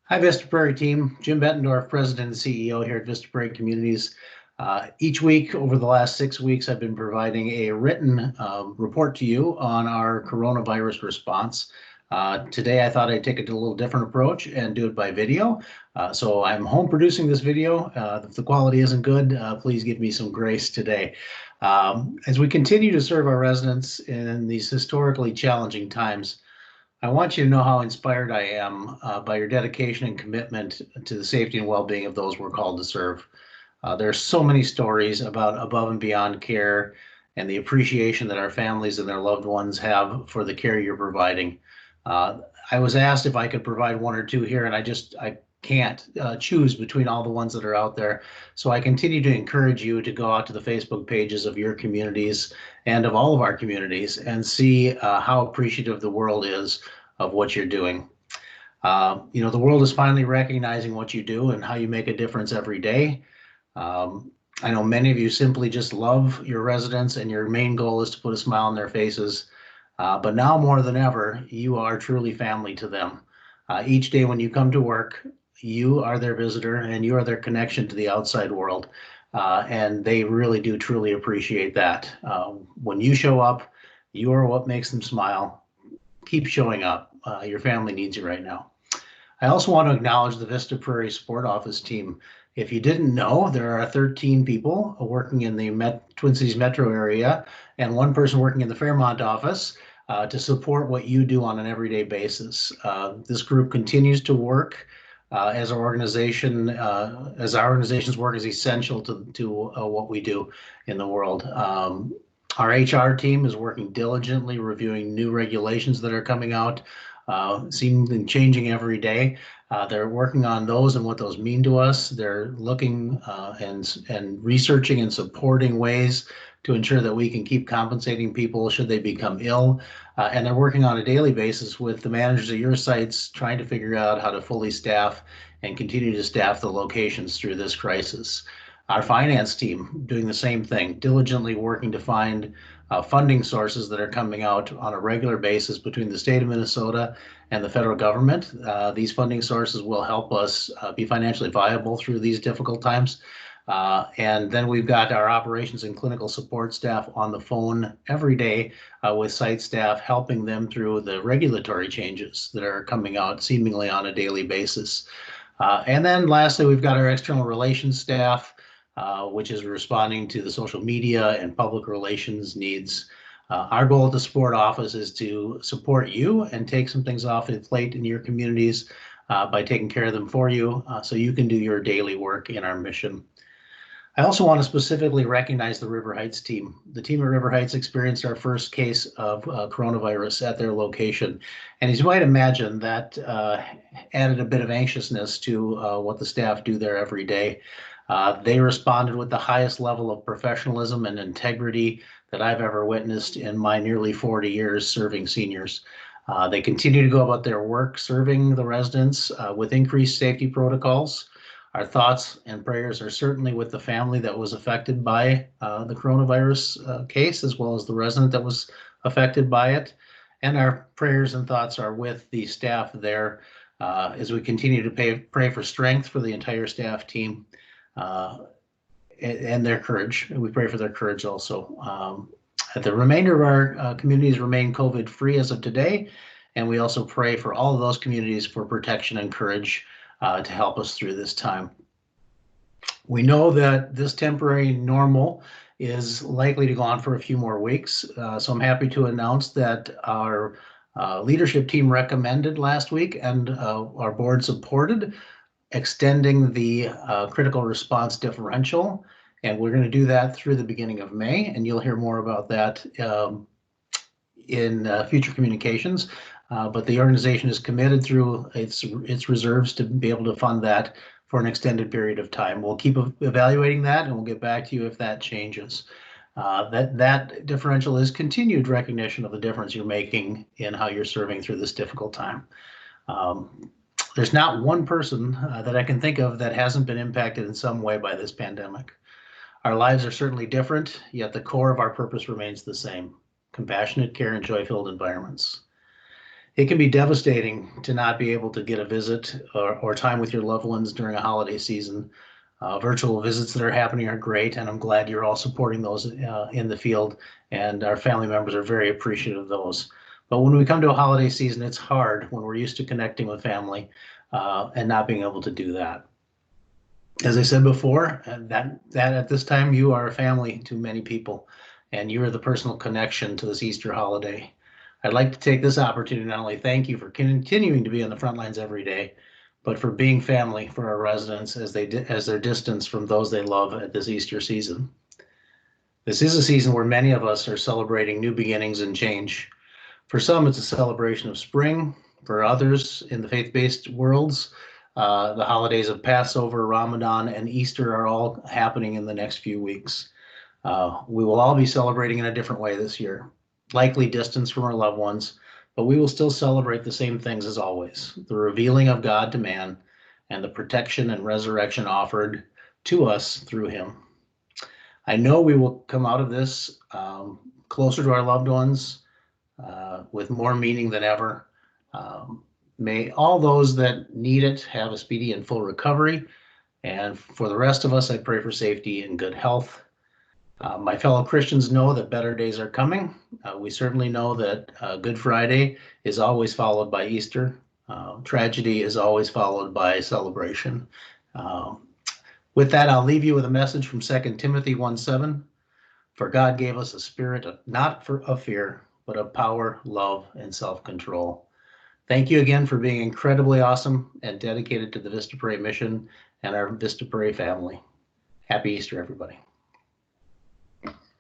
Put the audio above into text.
Hi, Vista Prairie team. Jim Bettendorf, President and CEO here at Vista Prairie Communities. Each week over the last 6 weeks, I've been providing a written report to you on our coronavirus response. Today, I thought I'd take a little different approach and do it by video. So I'm home producing this video. If the quality isn't good, please give me some grace today. As we continue to serve our residents in these historically challenging times, I want you to know how inspired I am by your dedication and commitment to the safety and well-being of those we're called to serve. There are so many stories about above and beyond care and the appreciation that our families and their loved ones have for the care you're providing. I was asked if I could provide one or two here, and I can't choose between all the ones that are out there. So I continue to encourage you to go out to the Facebook pages of your communities and of all of our communities and see how appreciative the world is of what you're doing. The world is finally recognizing what you do and how you make a difference every day. I know many of you simply just love your residents and your main goal is to put a smile on their faces. But now more than ever, you are truly family to them. Each day when you come to work, you are their visitor and you are their connection to the outside world. And they really do truly appreciate that. When you show up, you are what makes them smile. Keep showing up. Your family needs you right now. I also want to acknowledge the Vista Prairie Support Office team. If you didn't know, there are 13 people working in the Twin Cities metro area and one person working in the Fairmont office to support what you do on an everyday basis. This group continues to work as our organization's work is essential to what we do in the world. Our HR team is working diligently reviewing new regulations that are coming out, seemingly changing every day. They're working on those and what those mean to us. They're looking and researching and supporting ways to ensure that we can keep compensating people should they become ill. And they're working on a daily basis with the managers of your sites, trying to figure out how to fully staff and continue to staff the locations through this crisis. Our finance team doing the same thing, diligently working to find funding sources that are coming out on a regular basis between the state of Minnesota and the federal government. These funding sources will help us be financially viable through these difficult times. And then we've got our operations and clinical support staff on the phone every day with site staff, helping them through the regulatory changes that are coming out seemingly on a daily basis. And then lastly, we've got our external relations staff, which is responding to the social media and public relations needs. Our goal at the support office is to support you and take some things off the plate in your communities by taking care of them for you so you can do your daily work in our mission. I also want to specifically recognize the River Heights team. The team at River Heights experienced our first case of coronavirus at their location. And as you might imagine, that added a bit of anxiousness to what the staff do there every day. They responded with the highest level of professionalism and integrity that I've ever witnessed in my nearly 40 years serving seniors. They continue to go about their work serving the residents with increased safety protocols. Our thoughts and prayers are certainly with the family that was affected by the coronavirus case, as well as the resident that was affected by it. And our prayers and thoughts are with the staff there as we continue to pray for strength for the entire staff team and their courage. We pray for their courage also. The remainder of our communities remain COVID-free as of today, and we also pray for all of those communities for protection and courage to help us through this time. We know that this temporary normal is likely to go on for a few more weeks. So I'm happy to announce that our leadership team recommended last week and our board supported extending the critical response differential. And we're going to do that through the beginning of May. And you'll hear more about that in future communications. But the organization is committed through its reserves to be able to fund that for an extended period of time. We'll keep evaluating that and we'll get back to you if that changes. That differential is continued recognition of the difference you're making in how you're serving through this difficult time. There's not one person that I can think of that hasn't been impacted in some way by this pandemic. Our lives are certainly different, yet the core of our purpose remains the same: compassionate care and joy-filled environments. It can be devastating to not be able to get a visit or time with your loved ones during a holiday season. Virtual visits that are happening are great, and I'm glad you're all supporting those in the field, and our family members are very appreciative of those. But when we come to a holiday season, it's hard when we're used to connecting with family and not being able to do that. As I said before, that at this time you are a family to many people, and you are the personal connection to this Easter holiday. I'd like to take this opportunity to not only thank you for continuing to be on the front lines every day, but for being family for our residents as they're distanced from those they love at this Easter season. This is a season where many of us are celebrating new beginnings and change. For some, it's a celebration of spring. For others in the faith-based worlds, the holidays of Passover, Ramadan, and Easter are all happening in the next few weeks. We will all be celebrating in a different way this year, likely distanced from our loved ones, but we will still celebrate the same things as always: the revealing of God to man and the protection and resurrection offered to us through him. I know we will come out of this closer to our loved ones, with more meaning than ever. May all those that need it have a speedy and full recovery. And for the rest of us, I pray for safety and good health. My fellow Christians know that better days are coming. We certainly know that Good Friday is always followed by Easter. Tragedy is always followed by celebration. With that, I'll leave you with a message from 2 Timothy 1:7. For God gave us a spirit not of fear, but of power, love, and self-control. Thank you again for being incredibly awesome and dedicated to the Vista Prairie mission and our Vista Prairie family. Happy Easter, everybody.